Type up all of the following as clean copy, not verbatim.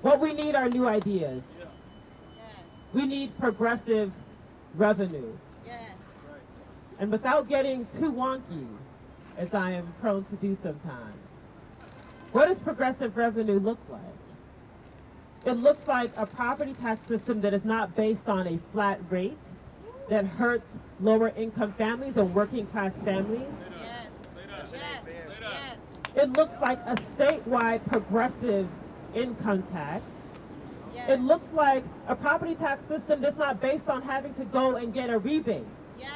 What we need are new ideas. Yes. We need progressive revenue. Yes. And without getting too wonky, as I am prone to do sometimes, what does progressive revenue look like? It looks like a property tax system that is not based on a flat rate that hurts lower income families and working class families. Yes. Yes. Yes. It looks like a statewide progressive income tax. Yes. It looks like a property tax system that's not based on having to go and get a rebate. Yes.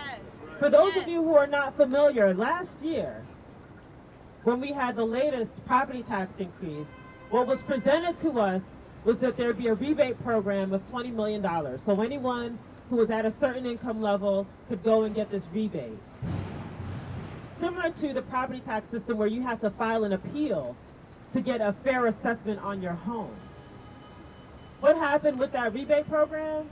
For those Yes. of you who are not familiar, last year, when we had the latest property tax increase, what was presented to us was that there'd be a rebate program of $20 million. So anyone who was at a certain income level could go and get this rebate. Similar to the property tax system where you have to file an appeal to get a fair assessment on your home. What happened with that rebate program?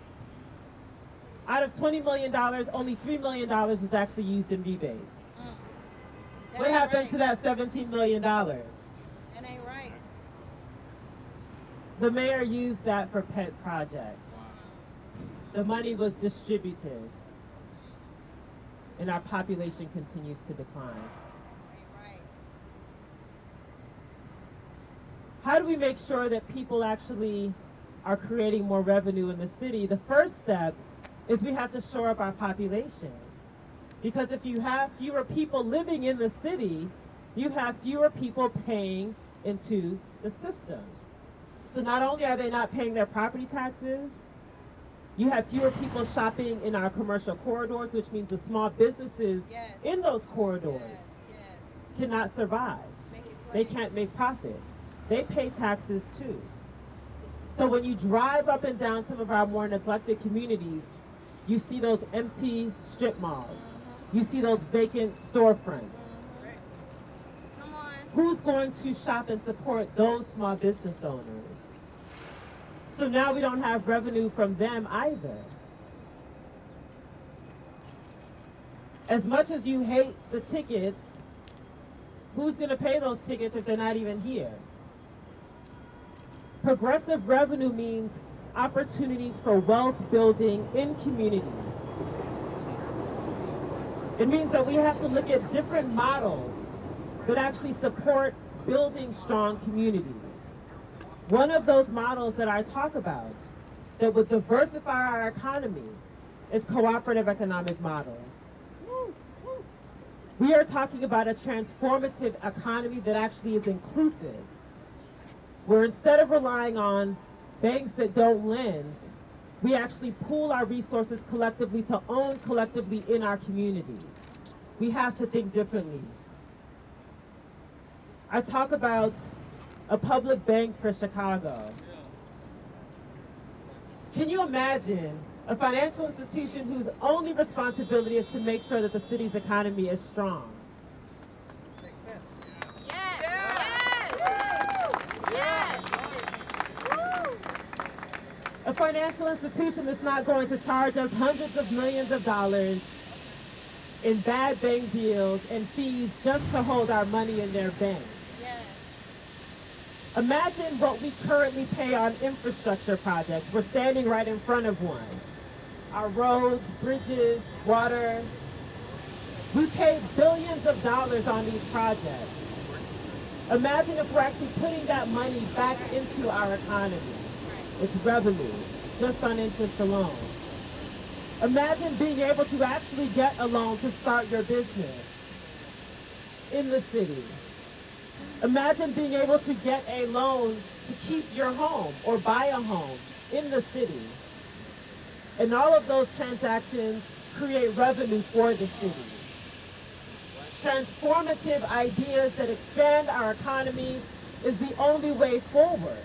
Out of $20 million, only $3 million was actually used in rebates. What happened to that $17 million? That ain't right. The mayor used that for pet projects. The money was distributed, and our population continues to decline. Right. How do we make sure that people actually are creating more revenue in the city? The first step is we have to shore up our population. Because if you have fewer people living in the city, you have fewer people paying into the system. So not only are they not paying their property taxes, you have fewer people shopping in our commercial corridors, which means the small businesses Yes. in those corridors Yes. Yes. cannot survive. Make it They plain. can't make profit. They pay taxes too. So when you drive up and down some of our more neglected communities, you see those empty strip malls. You see those vacant storefronts. Come on. Who's going to shop and support those small business owners? So now we don't have revenue from them either. As much as you hate the tickets, who's going to pay those tickets if they're not even here? Progressive revenue means opportunities for wealth building in communities. It means that we have to look at different models that actually support building strong communities. One of those models that I talk about that would diversify our economy is cooperative economic models. We are talking about a transformative economy that actually is inclusive, where instead of relying on banks that don't lend, we actually pool our resources collectively to own collectively in our communities. We have to think differently. I talk about a public bank for Chicago. Can you imagine a financial institution whose only responsibility is to make sure that the city's economy is strong? Makes sense. Yes. Yes. Yes. A financial institution that's not going to charge us hundreds of millions of dollars in bad bank deals and fees just to hold our money in their bank. Yes. Imagine what we currently pay on infrastructure projects. We're standing right in front of one. Our roads, bridges, water. We pay billions of dollars on these projects. Imagine if we're actually putting that money back into our economy. It's revenue, just on interest alone. Imagine being able to actually get a loan to start your business in the city. Imagine being able to get a loan to keep your home or buy a home in the city. And all of those transactions create revenue for the city. Transformative ideas that expand our economy is the only way forward.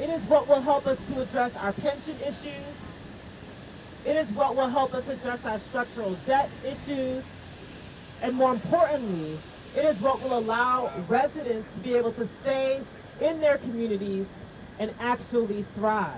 It is what will help us to address our pension issues. It is what will help us address our structural debt issues. And more importantly, it is what will allow residents to be able to stay in their communities and actually thrive.